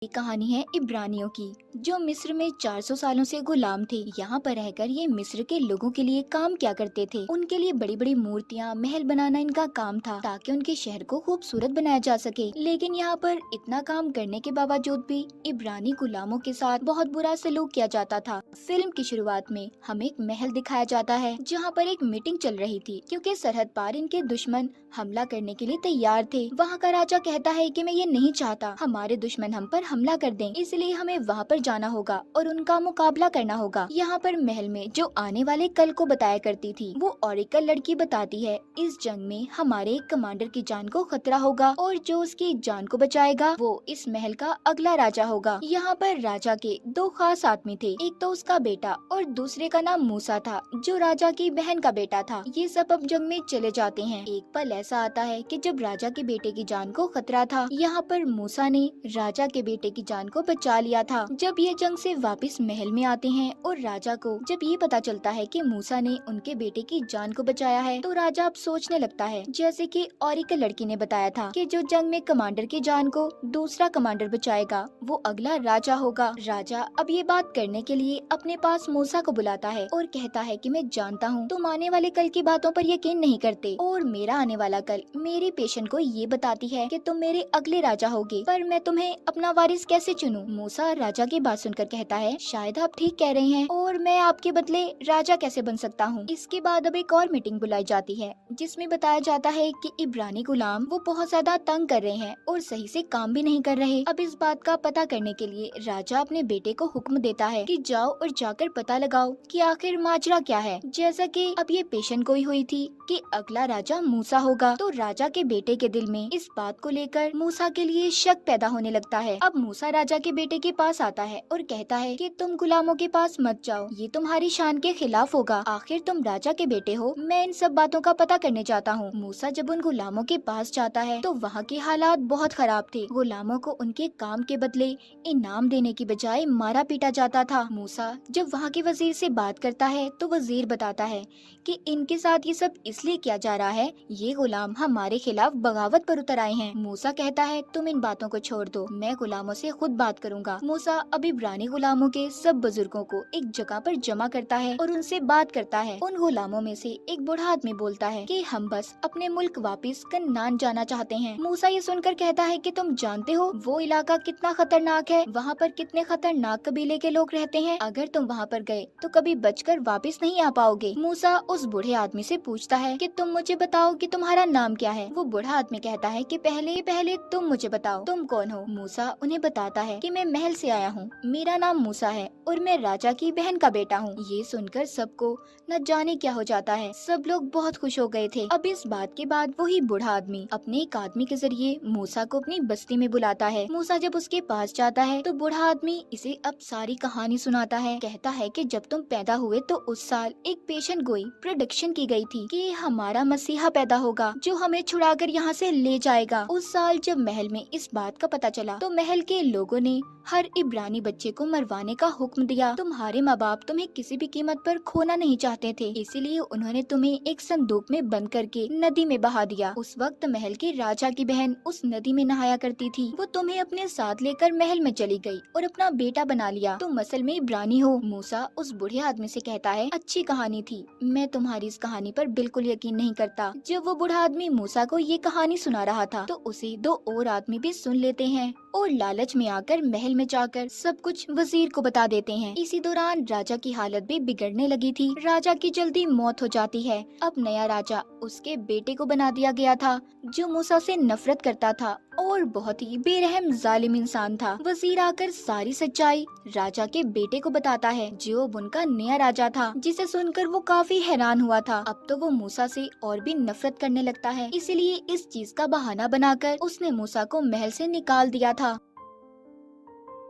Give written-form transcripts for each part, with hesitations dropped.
ये कहानी है इब्रानियों की, जो मिस्र में 400 सालों से गुलाम थे। यहाँ पर रहकर ये मिस्र के लोगों के लिए काम क्या करते थे। उनके लिए बड़ी बड़ी मूर्तियाँ, महल बनाना इनका काम था, ताकि उनके शहर को खूबसूरत बनाया जा सके। लेकिन यहाँ पर इतना काम करने के बावजूद भी इब्रानी गुलामों के साथ बहुत बुरा सलूक किया जाता था। फिल्म की शुरुआत में हमें एक महल दिखाया जाता है, जहाँ पर एक मीटिंग चल रही थी, क्योंकि सरहद पार इनके दुश्मन हमला करने के लिए तैयार थे। वहाँ का राजा कहता है कि मैं ये नहीं चाहता हमारे दुश्मन हम पर हमला कर दें, इसलिए हमें वहाँ पर जाना होगा और उनका मुकाबला करना होगा। यहाँ पर महल में जो आने वाले कल को बताया करती थी, वो ओरेकल लड़की बताती है, इस जंग में हमारे कमांडर की जान को खतरा होगा और जो उसकी जान को बचाएगा वो इस महल का अगला राजा होगा। यहाँ पर राजा के दो खास आदमी थे, एक तो उसका बेटा और दूसरे का नाम मूसा था, जो राजा की बहन का बेटा था। ये सब अब जंग में चले जाते हैं। एक पल ऐसा आता है कि जब राजा के बेटे की जान को खतरा था, यहाँ पर मूसा ने राजा के बेटे की जान को बचा लिया था। जब ये जंग से वापस महल में आते हैं और राजा को जब ये पता चलता है कि मूसा ने उनके बेटे की जान को बचाया है, तो राजा अब सोचने लगता है, जैसे कि ओरेकल लड़की ने बताया था, कि जो जंग में कमांडर की जान को दूसरा कमांडर बचाएगा वो अगला राजा होगा। राजा अब ये बात करने के लिए अपने पास मूसा को बुलाता है और कहता है कि मैं जानता हूँ तुम आने वाले कल की बातों पर यकीन नहीं करते, और मेरा आने वाला कल मेरे पेशेंट को ये बताती है कि तुम मेरे अगले राजा होगे, पर मैं तुम्हें अपना वारिस कैसे चुनूं? मूसा राजा की बात सुनकर कहता है, शायद आप ठीक कह रहे हैं और मैं आपके बदले राजा कैसे बन सकता हूँ। इसके बाद अब एक और मीटिंग बुलाई जाती है, जिसमें बताया जाता है कि इब्रानी गुलाम वो बहुत ज्यादा तंग कर रहे हैं और सही से काम भी नहीं कर रहे। अब इस बात का पता करने के लिए राजा अपने बेटे को हुक्म देता है कि जाओ और जाकर पता लगाओ कि आखिर माजरा क्या है। जैसा कि अब ये पेशेंट गोई हुई थी कि अगला राजा मूसा होगा, तो राजा के बेटे के दिल में इस बात को लेकर मूसा के लिए शक पैदा होने लगता है। अब मूसा राजा के बेटे के पास आता है और कहता है कि तुम गुलामों के पास मत जाओ, ये तुम्हारी शान के खिलाफ होगा, आखिर तुम राजा के बेटे हो। मैं इन सब बातों का पता करने जाता हूँ। मूसा जब उन गुलामों के पास जाता है तो वहाँ के हालात बहुत खराब थे। गुलामों को उनके काम के बदले इनाम देने की बजाय मारा पीटा जाता था। मूसा जब वहाँ के वजीर से बात करता है तो वजीर बताता है कि इनके साथ ये सब इसलिए किया जा रहा है, ये गुलाम हमारे खिलाफ बगावत पर उतर आए हैं। मूसा कहता है, तुम इन बातों को छोड़ दो, मैं गुलामों से खुद बात करूंगा। मूसा अब इब्रानी गुलामों के सब बुजुर्गों को एक जगह पर जमा करता है और उनसे बात करता है। उन गुलामों में से एक बूढ़ा आदमी बोलता है कि हम बस अपने मुल्क वापस कन्नान जाना चाहते हैं। मूसा ये सुनकर कहता है कि तुम जानते हो वो इलाका कितना खतरनाक है, वहाँ पर कितने खतरनाक कबीले के लोग रहते हैं, अगर तुम वहाँ पर गए तो कभी बचकर वापस नहीं आ पाओगे। मूसा उस बूढ़े आदमी से पूछता है कि तुम मुझे बताओ कि तुम्हारा नाम क्या है। वो बूढ़ा आदमी कहता है कि पहले पहले तुम मुझे बताओ, तुम कौन हो। मूसा उन्हें बताता है कि मैं महल से आया हूँ, मेरा नाम मूसा है और मैं राजा की बहन का बेटा हूँ। ये सुनकर सबको न जाने क्या हो जाता है, सब लोग बहुत खुश हो गए थे। अब इस बात के बाद वही बूढ़ा आदमी अपने एक आदमी के जरिए मूसा को अपनी बस्ती में बुलाता है। मूसा जब उसके पास जाता है तो बूढ़ा आदमी इसे अब सारी कहानी सुनाता है। कहता है कि जब तुम पैदा हुए तो उस साल एक पेशेंट गोई प्रेडिक्शन की गई थी कि हमारा मसीहा पैदा होगा जो हमें छुड़ाकर यहाँ से ले जाएगा। उस साल जब महल में इस बात का पता चला तो महल के लोगों ने हर इब्रानी बच्चे को मरवाने का हुक्म दिया। तुम्हारे माँ बाप तुम्हें किसी भी कीमत पर खोना नहीं चाहते थे, इसीलिए उन्होंने तुम्हें एक संदूक में बंद करके नदी में बहा दिया। उस वक्त महल के राजा की बहन उस नदी में नहाया करती थी, वो तुम्हें अपने साथ लेकर महल में चली गई और अपना बेटा बना लिया। तुम असल में इब्रानी हो। मूसा उस बूढ़े आदमी से कहता है, अच्छी कहानी थी, मैं तुम्हारी इस कहानी पर बिल्कुल यकीन नहीं करता। जब वो बूढ़ा आदमी मूसा को ये कहानी सुना रहा था तो उसे दो और आदमी भी सुन लेते हैं और लालच में आकर महल में जाकर सब कुछ वजीर को बता देते हैं। इसी दौरान राजा की हालत भी बिगड़ने लगी थी। राजा की जल्दी मौत हो जाती है। अब नया राजा उसके बेटे को बना दिया गया था, जो मूसा से नफरत करता था और बहुत ही बेरहम जालिम इंसान था। वजीर आकर सारी सच्चाई राजा के बेटे को बताता है, जो उनका नया राजा था, जिसे सुनकर वो काफी हैरान हुआ था। अब तो वो मूसा से और भी नफरत करने लगता है, इसलिए इस चीज का बहाना बनाकर उसने मूसा को महल से निकाल दिया था।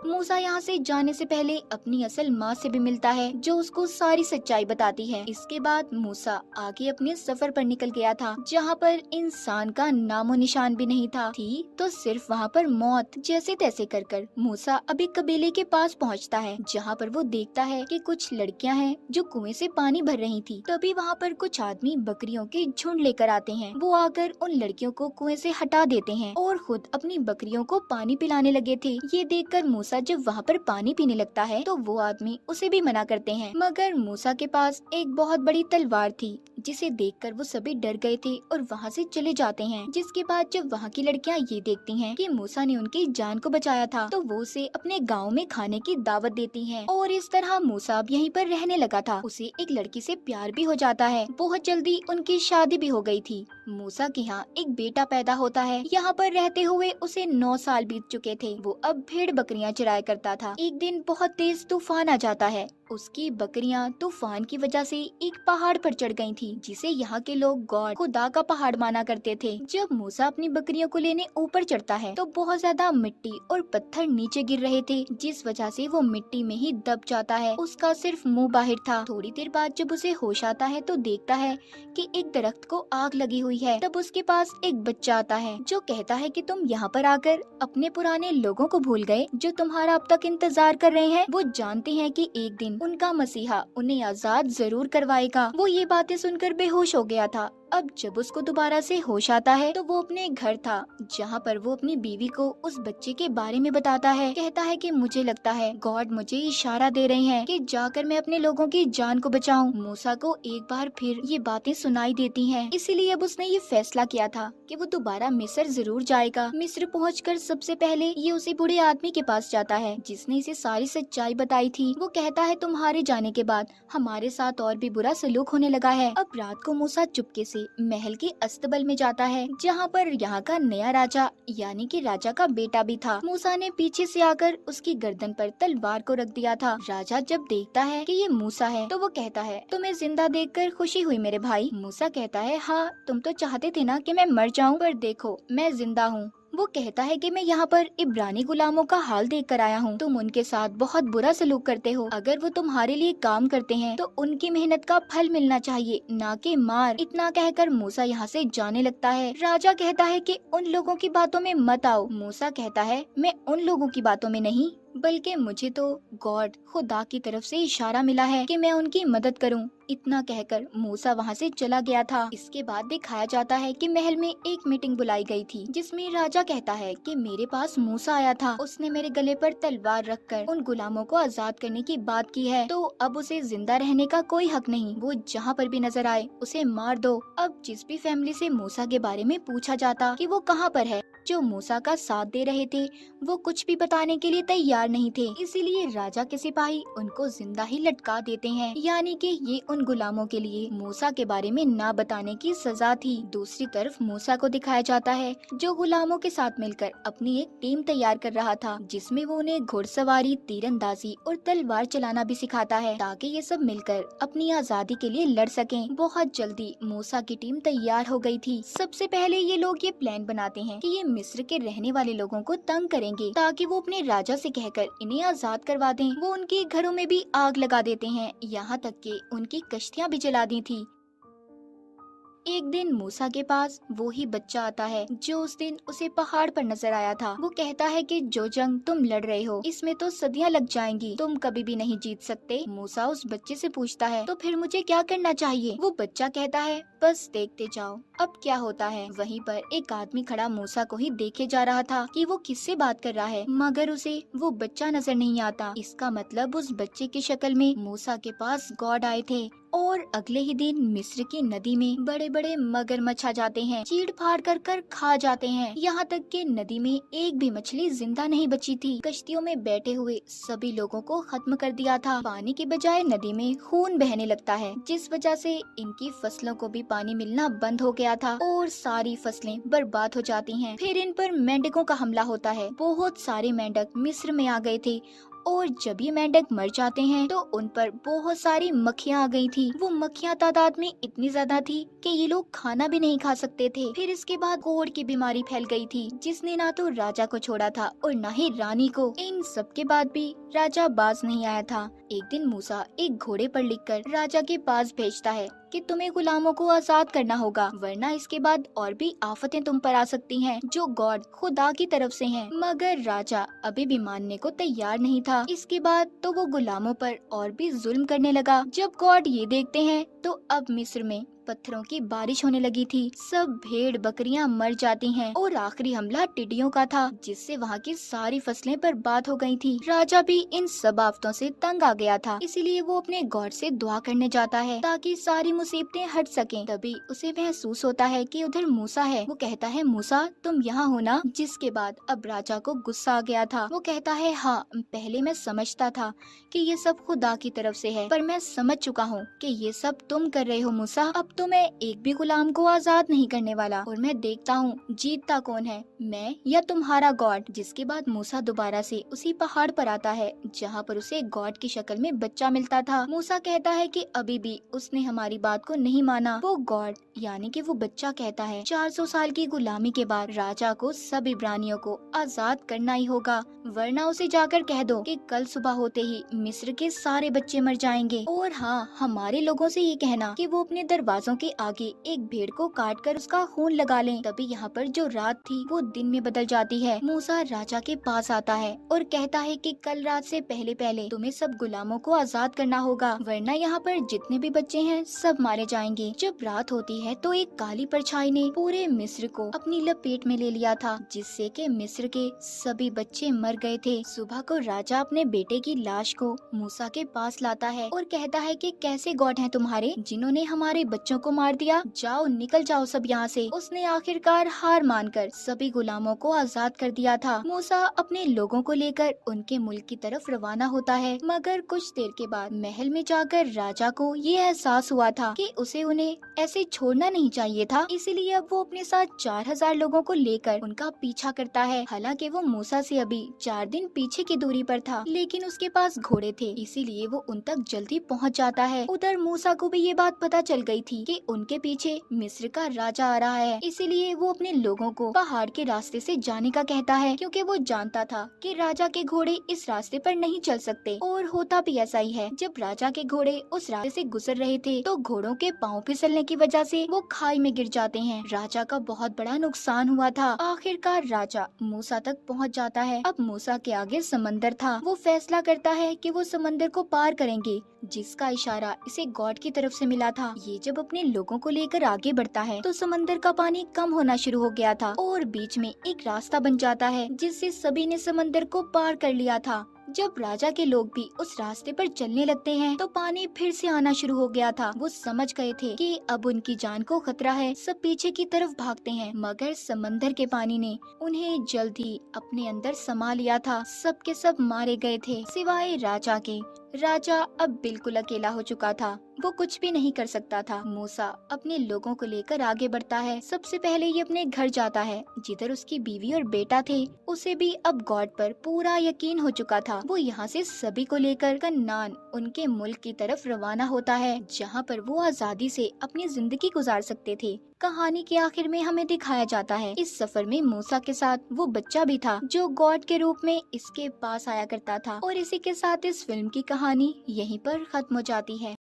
मूसा यहाँ से जाने से पहले अपनी असल माँ से भी मिलता है, जो उसको सारी सच्चाई बताती है। इसके बाद मूसा आगे अपने सफर पर निकल गया था, जहाँ पर इंसान का नामो निशान भी नहीं था, थी तो सिर्फ वहाँ पर मौत। जैसे तैसे कर मूसा अभी कबीले के पास पहुँचता है, जहाँ पर वो देखता है कि कुछ लड़कियाँ हैं जो कुएं से पानी भर रही थी। तभी वहाँ पर कुछ आदमी बकरियों के झुंड लेकर आते हैं। वो आकर उन लड़कियों को कुएं से हटा देते हैं और खुद अपनी बकरियों को पानी पिलाने लगे थे। ये देखकर मूसा जब वहाँ पर पानी पीने लगता है तो वो आदमी उसे भी मना करते हैं, मगर मूसा के पास एक बहुत बड़ी तलवार थी, जिसे देखकर वो सभी डर गए थे और वहाँ से चले जाते हैं। जिसके बाद जब वहाँ की लड़कियाँ ये देखती हैं कि मूसा ने उनकी जान को बचाया था, तो वो उसे अपने गांव में खाने की दावत देती हैं। और इस तरह मूसा अब यहीं पर रहने लगा था। उसे एक लड़की से प्यार भी हो जाता है। बहुत जल्दी उनकी शादी भी हो गई थी। मूसा के यहाँ एक बेटा पैदा होता है। यहाँ पर रहते हुए उसे 9 साल बीत चुके थे। वो अब भेड़ बकरियां चराया करता था। एक दिन बहुत तेज तूफान आ जाता है। उसकी बकरियां तूफान की वजह से एक पहाड़ पर चढ़ गई थी, जिसे यहाँ के लोग गॉड खुदा का पहाड़ माना करते थे। जब मूसा अपनी बकरियों को लेने ऊपर चढ़ता है तो बहुत ज्यादा मिट्टी और पत्थर नीचे गिर रहे थे, जिस वजह से वो मिट्टी में ही दब जाता है। उसका सिर्फ मुंह बाहर था। थोड़ी देर बाद जब उसे होश आता है तो देखता है कि एक दरख्त को आग लगी हुई है। तब उसके पास एक बच्चा आता है जो कहता है कि तुम यहाँ पर आकर अपने पुराने लोगों को भूल गए जो तुम्हारा अब तक इंतजार कर रहे हैं। वो जानते हैं कि एक दिन उनका मसीहा उन्हें आजाद जरूर करवाएगा। वो ये बातें सुनकर बेहोश हो गया था। अब जब उसको दोबारा से होश आता है तो वो अपने घर था, जहाँ पर वो अपनी बीवी को उस बच्चे के बारे में बताता है। कहता है कि मुझे लगता है गॉड मुझे इशारा दे रहे हैं कि जाकर मैं अपने लोगों की जान को बचाऊं। मूसा को एक बार फिर ये बातें सुनाई देती हैं, इसीलिए अब उसने ये फैसला किया था कि वो दोबारा मिस्र जरूर जाएगा। मिस्र पहुंचकर सबसे पहले ये उसी बूढ़े आदमी के पास जाता है जिसने इसे सारी सच्चाई बताई थी। वो कहता है तुम्हारे जाने के बाद हमारे साथ और भी बुरा सलूक होने लगा है। अब रात को मूसा चुपके से महल के अस्तबल में जाता है, जहाँ पर यहाँ का नया राजा यानी कि राजा का बेटा भी था। मूसा ने पीछे से आकर उसकी गर्दन पर तलवार को रख दिया था। राजा जब देखता है कि ये मूसा है तो वो कहता है तुम्हें जिंदा देखकर खुशी हुई मेरे भाई। मूसा कहता है हाँ, तुम तो चाहते थे ना कि मैं मर जाऊं, पर देखो मैं जिंदा हूँ। वो कहता है कि मैं यहाँ पर इब्रानी गुलामों का हाल देख कर आया हूँ। तुम उनके साथ बहुत बुरा सलूक करते हो। अगर वो तुम्हारे लिए काम करते हैं तो उनकी मेहनत का फल मिलना चाहिए, ना कि मार। इतना कहकर मूसा यहाँ से जाने लगता है। राजा कहता है कि उन लोगों की बातों में मत आओ। मूसा कहता है मैं उन लोगों की बातों में नहीं, बल्कि मुझे तो गॉड खुदा की तरफ से इशारा मिला है कि मैं उनकी मदद करूं। इतना कहकर मूसा वहां से चला गया था। इसके बाद दिखाया जाता है कि महल में एक मीटिंग बुलाई गई थी, जिसमें राजा कहता है कि मेरे पास मूसा आया था। उसने मेरे गले पर तलवार रखकर उन गुलामों को आजाद करने की बात की है, तो अब उसे जिंदा रहने का कोई हक नहीं। वो जहाँ पर भी नजर आए उसे मार दो। अब जिस भी फैमिली से मूसा के बारे में पूछा जाता कि वो कहाँ पर है, जो मूसा का साथ दे रहे थे वो कुछ भी बताने के लिए तैयार नहीं थे। इसीलिए राजा के सिपाही उनको जिंदा ही लटका देते हैं, यानी कि ये उन गुलामों के लिए मूसा के बारे में ना बताने की सजा थी। दूसरी तरफ मूसा को दिखाया जाता है जो गुलामों के साथ मिलकर अपनी एक टीम तैयार कर रहा था, जिसमें वो उन्हें घुड़सवारी, तीरंदाजी और तलवार चलाना भी सिखाता है, ताकि ये सब मिलकर अपनी आजादी के लिए लड़ सकें। बहुत जल्दी मूसा की टीम तैयार हो गई थी। सबसे पहले ये लोग ये प्लान बनाते हैं कि ये मिस्र के रहने वाले लोगों को तंग करेंगे, ताकि वो अपने राजा से कहकर इन्हें आजाद करवा दें। वो उनके घरों में भी आग लगा देते हैं, यहाँ तक कि उनकी कश्तियाँ भी जला दी थी। एक दिन मूसा के पास वो ही बच्चा आता है जो उस दिन उसे पहाड़ पर नजर आया था। वो कहता है कि जो जंग तुम लड़ रहे हो इसमें तो सदियां लग जाएंगी, तुम कभी भी नहीं जीत सकते। मूसा उस बच्चे से पूछता है तो फिर मुझे क्या करना चाहिए? वो बच्चा कहता है बस देखते जाओ अब क्या होता है। वहीं पर एक आदमी खड़ा मूसा को ही देखे जा रहा था कि वो किससे बात कर रहा है, मगर उसे वो बच्चा नजर नहीं आता। इसका मतलब उस बच्चे की शक्ल में मूसा के पास गॉड आए थे। और अगले ही दिन मिस्र की नदी में बड़े बड़े मगरमच्छ आ जाते हैं, चीड़ फाड़ कर खा जाते हैं। यहाँ तक कि नदी में एक भी मछली जिंदा नहीं बची थी। कश्तियों में बैठे हुए सभी लोगों को खत्म कर दिया था। पानी के बजाय नदी में खून बहने लगता है, जिस वजह से इनकी फसलों को भी पानी मिलना बंद हो गया था और सारी फसलें बर्बाद हो जाती हैं। फिर इन पर मेंढकों का हमला होता है। बहुत सारे मेंढक मिस्र में आ गए थे और जब ये मेंढक मर जाते हैं तो उन पर बहुत सारी मक्खियाँ आ गई थी। वो मक्खियाँ तादाद में इतनी ज्यादा थी कि ये लोग खाना भी नहीं खा सकते थे। फिर इसके बाद कोढ़ की बीमारी फैल गई थी, जिसने ना तो राजा को छोड़ा था और न ही रानी को। इन सब के बाद भी राजा बाज नहीं आया था। एक दिन मूसा एक घोड़े पर लिखकर राजा के पास भेजता है कि तुम्हें गुलामों को आजाद करना होगा, वरना इसके बाद और भी आफतें तुम पर आ सकती हैं, जो गॉड खुदा की तरफ से हैं। मगर राजा अभी भी मानने को तैयार नहीं था। इसके बाद तो वो गुलामों पर और भी जुल्म करने लगा। जब गॉड ये देखते हैं तो अब मिस्र में पत्थरों की बारिश होने लगी थी। सब भेड़ बकरियां मर जाती हैं और आखिरी हमला टिड्डियों का था, जिससे वहाँ की सारी फसलें बर्बाद हो गई थी। राजा भी इन सब आफतों से तंग आ गया था, इसीलिए वो अपने गॉड से दुआ करने जाता है ताकि सारी मुसीबतें हट सकें। तभी उसे महसूस होता है कि उधर मूसा है। वो कहता है, मूसा तुम यहाँ हो ना? जिसके बाद अब राजा को गुस्सा आ गया था। वो कहता है, हाँ पहले मैं समझता था कि ये सब खुदा की तरफ से है, पर मैं समझ चुका हूँ कि ये सब तुम कर रहे हो मूसा। अब तो मैं एक भी गुलाम को आजाद नहीं करने वाला और मैं देखता हूँ जीतता कौन है, मैं या तुम्हारा गॉड। जिसके बाद मूसा दोबारा से उसी पहाड़ पर आता है जहाँ पर उसे गॉड की शक्ल में बच्चा मिलता था। मूसा कहता है कि अभी भी उसने हमारी बात को नहीं माना। वो गॉड यानी कि वो बच्चा कहता है 400 साल की गुलामी के बाद राजा को सब इब्रानियों को आजाद करना ही होगा, वरना उसे जाकर कह दो कि कल सुबह होते ही मिस्र के सारे बच्चे मर जाएंगे। और हाँ, हमारे लोगों से ये कहना कि वो अपने दरवाजों के आगे एक भेड़ को काट कर उसका खून लगा लें। तभी यहाँ पर जो रात थी वो दिन में बदल जाती है। मूसा राजा के पास आता है और कहता है कि कल रात से पहले पहले तुम्हें सब गुलामों को आजाद करना होगा, वरना यहाँ पर जितने भी बच्चे हैं सब मारे जाएंगे। जब रात होती है तो एक काली परछाई ने पूरे मिस्र को अपनी लपेट में ले लिया था, जिससे कि मिस्र के सभी बच्चे मर गए थे। सुबह को राजा अपने बेटे की लाश को मूसा के पास लाता है और कहता है कि कैसे गॉड हैं तुम्हारे जिन्होंने हमारे बच्चों को मार दिया, जाओ निकल जाओ सब यहाँ से। उसने आखिरकार हार मानकर सभी गुलामों को आजाद कर दिया था। मूसा अपने लोगों को लेकर उनके मुल्क की तरफ रवाना होता है, मगर कुछ देर के बाद महल में जाकर राजा को ये एहसास हुआ था कि उसे उन्हें ऐसे छोड़ना नहीं चाहिए था। इसीलिए अब वो अपने साथ 4000 लोगों को लेकर उनका पीछा करता है। हालांकि वो मूसा से अभी 4 दिन पीछे की दूरी पर था, लेकिन उसके पास घोड़े थे, इसीलिए वो उन तक जल्दी पहुंच जाता है। उधर मूसा को भी ये बात पता चल गई थी कि उनके पीछे मिस्र का राजा आ रहा है, इसीलिए वो अपने लोगों को पहाड़ के रास्ते से जाने का कहता है, क्योंकि वो जानता था कि राजा के घोड़े इस रास्ते पर नहीं चल सकते। और होता भी ऐसा ही है। जब राजा के घोड़े उस रास्ते से गुजर रहे थे तो घोड़ों के पांव फिसलने की वजह से वो खाई में गिर जाते हैं। राजा का बहुत बड़ा नुकसान हुआ था। आखिरकार राजा मूसा तक पहुंच जाता है। अब मूसा के आगे समंदर था। वो फैसला करता है कि वो समंदर को पार करेंगे, जिसका इशारा इसे गॉड की तरफ से मिला था। ये जब अपने लोगों को लेकर आगे बढ़ता है तो समंदर का पानी कम होना शुरू हो गया था और बीच में एक रास्ता बन जाता है, जिससे सभी ने समंदर को पार कर लिया था। जब राजा के लोग भी उस रास्ते पर चलने लगते हैं तो पानी फिर से आना शुरू हो गया था। वो समझ गए थे कि अब उनकी जान को खतरा है। सब पीछे की तरफ भागते हैं, मगर समंदर के पानी ने उन्हें जल्द ही अपने अंदर समा लिया था। सब के सब मारे गए थे सिवाय राजा के। राजा अब बिल्कुल अकेला हो चुका था। वो कुछ भी नहीं कर सकता था। मूसा अपने लोगों को लेकर आगे बढ़ता है। सबसे पहले ये अपने घर जाता है, जिधर उसकी बीवी और बेटा थे। उसे भी अब गॉड पर पूरा यकीन हो चुका था। वो यहाँ से सभी को लेकर कन्नान उनके मुल्क की तरफ रवाना होता है, जहाँ पर वो आजादी से अपनी जिंदगी गुजार सकते थे। कहानी के आखिर में हमें दिखाया जाता है इस सफर में मूसा के साथ वो बच्चा भी था, जो गॉड के रूप में इसके पास आया करता था। और इसी के साथ इस फिल्म की कहानी यहीं पर खत्म हो जाती है।